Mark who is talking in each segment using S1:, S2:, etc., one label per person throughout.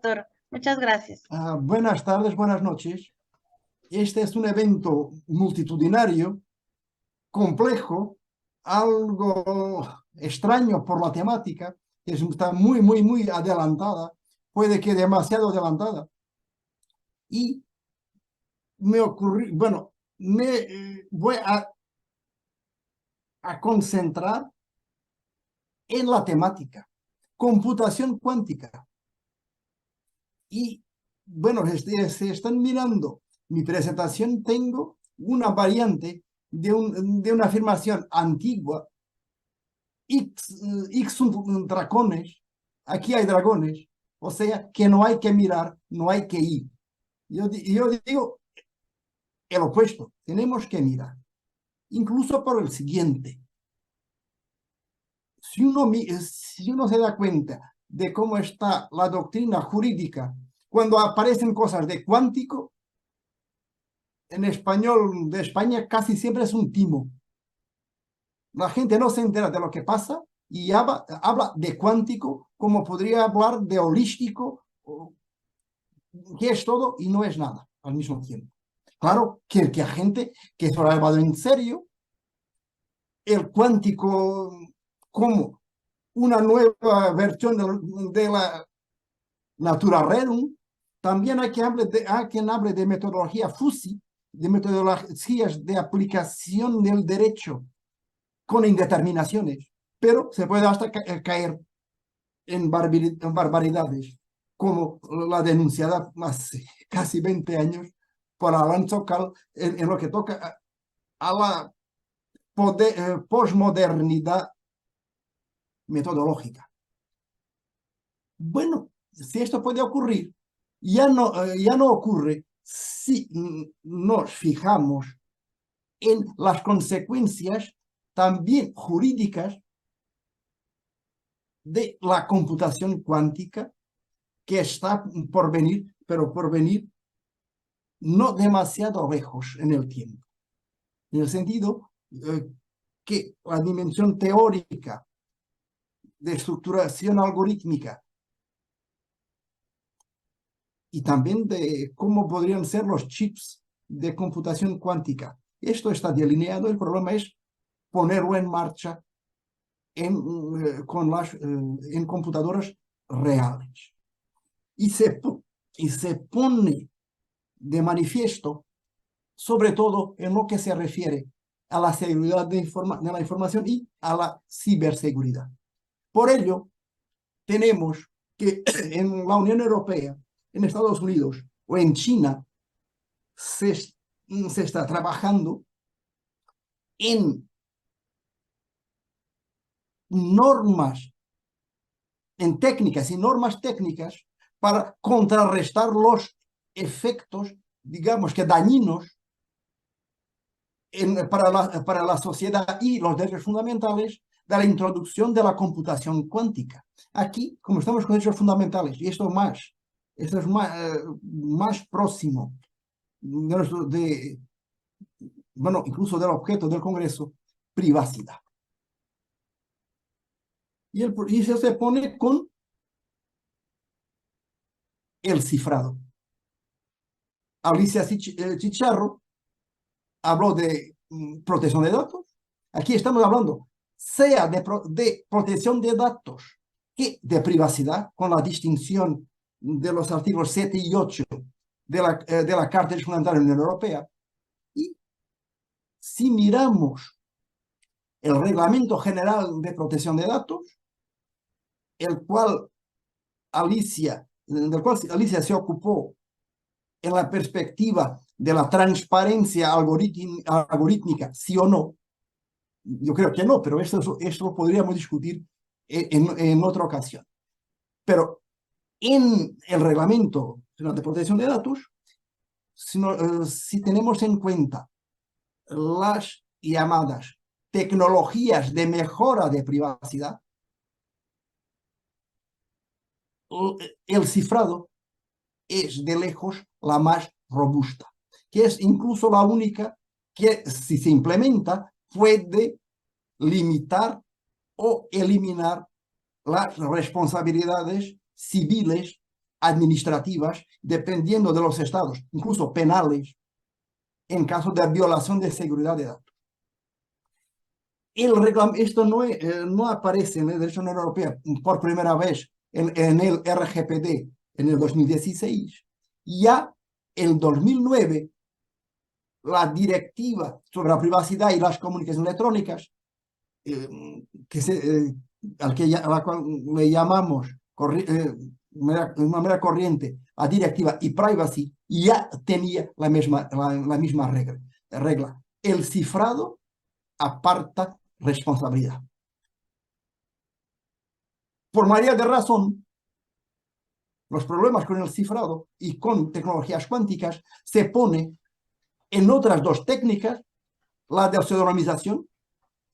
S1: doctor. Muchas gracias.
S2: Buenas tardes, buenas noches. Este es un evento multitudinario, complejo, algo extraño por la temática, que está muy adelantada, puede que demasiado adelantada. Y me ocurrió, bueno, voy a concentrar en la temática, computación cuántica. Y bueno, si están mirando mi presentación, tengo una variante de una afirmación antigua. X son dragones, aquí hay dragones, o sea que no hay que mirar, no hay que ir. Yo digo el opuesto, tenemos que mirar, incluso por el siguiente. Si uno se da cuenta de cómo está la doctrina jurídica cuando aparecen cosas de cuántico, en español de España casi siempre es un timo. La gente no se entera de lo que pasa y habla de cuántico como podría hablar de holístico, que es todo y no es nada al mismo tiempo. Claro que hay gente que se lo ha llevado en serio, el cuántico como una nueva versión de la natura rerum. También hay quien hable de metodología FUSI, de metodologías de aplicación del derecho con indeterminaciones, pero se puede hasta caer en barbaridades, como la denunciada hace casi 20 años por Alan Sokal en lo que toca a la posmodernidad metodológica. Bueno, si esto puede ocurrir, ya no ocurre si nos fijamos en las consecuencias también jurídicas de la computación cuántica que está por venir, pero por venir no demasiado lejos en el tiempo. En el sentido que la dimensión teórica de estructuración algorítmica y también de cómo podrían ser los chips de computación cuántica. Esto está delineado, el problema es ponerlo en marcha en computadoras reales. Y se pone de manifiesto, sobre todo en lo que se refiere a la seguridad de la información y a la ciberseguridad. Por ello, tenemos que en la Unión Europea, en Estados Unidos o en China, se está trabajando en normas, en técnicas y normas técnicas para contrarrestar los efectos, digamos que dañinos para la sociedad y los derechos fundamentales de la introducción de la computación cuántica. Aquí, como estamos con derechos fundamentales, y esto es más próximo bueno, incluso del objeto del Congreso, privacidad. Y eso se pone con el cifrado. Alicia Chicharro habló de protección de datos. Aquí estamos hablando sea de protección de datos que de privacidad, con la distinción de los artículos 7 y 8 de la Carta de Fundamentales de la Unión Europea. Y si miramos el Reglamento General de Protección de Datos, del cual Alicia se ocupó en la perspectiva de la transparencia algorítmica, sí o no. Yo creo que no, pero esto lo podríamos discutir en otra ocasión. Pero en el Reglamento de Protección de Datos, si tenemos en cuenta las llamadas tecnologías de mejora de privacidad, el cifrado es de lejos la más robusta, que es incluso la única que, si se implementa, puede limitar o eliminar las responsabilidades civiles administrativas, dependiendo de los estados, incluso penales, en caso de violación de seguridad de datos. Esto no aparece en el derecho de la Unión Europea por primera vez en el RGPD en el 2016. Ya en 2009, la directiva sobre la privacidad y las comunicaciones electrónicas, a la cual le llamamos de una manera corriente a directiva y privacy, ya tenía la misma regla. El cifrado aparta responsabilidad. Por mayoría de razón, los problemas con el cifrado y con tecnologías cuánticas se pone en otras dos técnicas, la de pseudonimización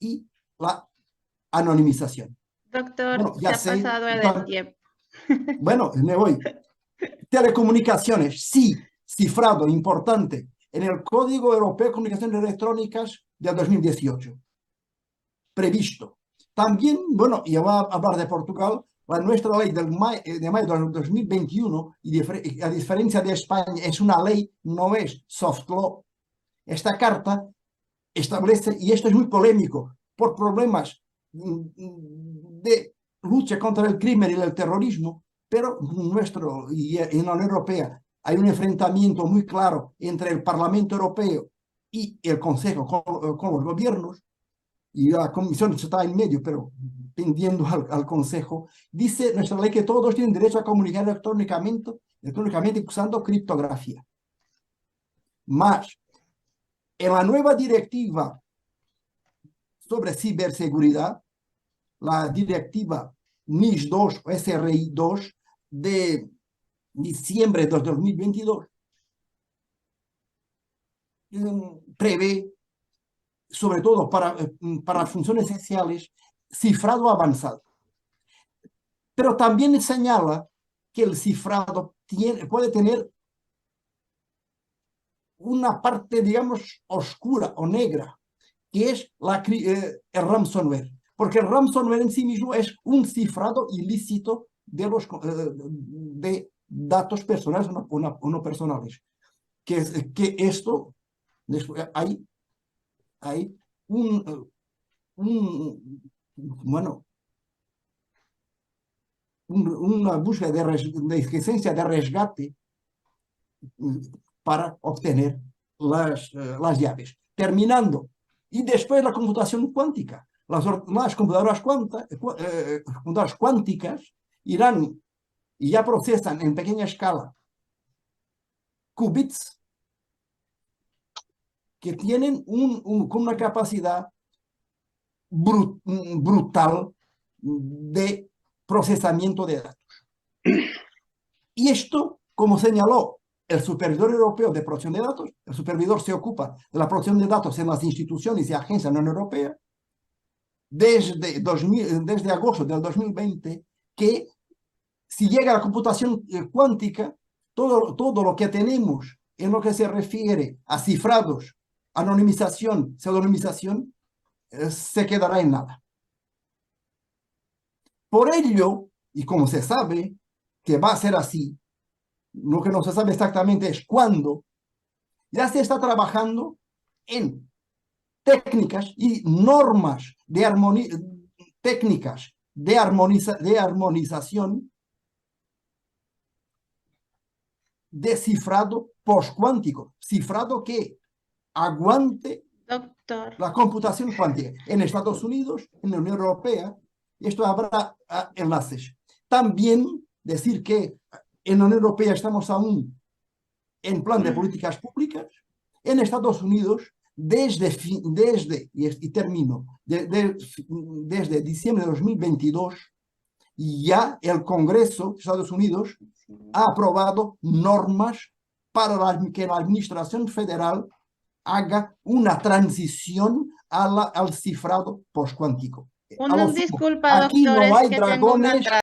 S2: y la anonimización.
S1: Doctor,
S2: Bueno, ya
S1: se ha
S2: sé,
S1: pasado el tiempo.
S2: Bueno, me voy. Telecomunicaciones, sí, cifrado importante en el Código Europeo de Comunicaciones Electrónicas de 2018. Previsto. También, bueno, ya voy a hablar de Portugal, nuestra ley de mayo de 2021, y a diferencia de España, es una ley, no es soft law. Esta carta establece, y esto es muy polémico, por problemas de lucha contra el crimen y el terrorismo, pero y en la Unión Europea hay un enfrentamiento muy claro entre el Parlamento Europeo y el Consejo con los gobiernos, y la Comisión está en medio, pero pendiendo al Consejo. Dice nuestra ley que todos tienen derecho a comunicar electrónicamente usando criptografía. Más, en la nueva directiva sobre ciberseguridad, la directiva NIS-2 o SRI-2 de diciembre de 2022, prevé, sobre todo para funciones esenciales, cifrado avanzado. Pero también señala que el cifrado puede tener una parte, digamos, oscura o negra, que es el ransomware. Porque el ransomware en sí mismo es un cifrado ilícito de datos personales o no personales. Que esto, hay una búsqueda de exigencia de resgate para obtener las llaves. Terminando. Y después la computación cuántica. Las computadoras cuánticas irán y ya procesan en pequeña escala qubits que tienen con una capacidad brutal de procesamiento de datos. Y esto, como señaló el Supervisor Europeo de Protección de Datos, el supervisor se ocupa de la protección de datos en las instituciones y agencias de la Unión Europea, desde agosto del 2020, que si llega a la computación cuántica, todo lo que tenemos en lo que se refiere a cifrados, anonimización, pseudonimización, se quedará en nada. Por ello, y como se sabe que va a ser así, lo que no se sabe exactamente es cuándo, ya se está trabajando en técnicas y normas de armonización de cifrado postcuántico, cifrado que aguante
S1: Doctor,
S2: la computación cuántica en Estados Unidos, en la Unión Europea. Esto habrá enlaces. También decir que en la Unión Europea estamos aún en plan de políticas públicas. En Estados Unidos, desde desde diciembre de 2022, ya el Congreso de Estados Unidos ha aprobado normas para que la Administración Federal haga una transición al cifrado postcuántico.
S1: una disculpa,
S2: Aquí
S1: doctor,
S2: no
S1: es
S2: hay
S1: que tengo una
S2: dragones.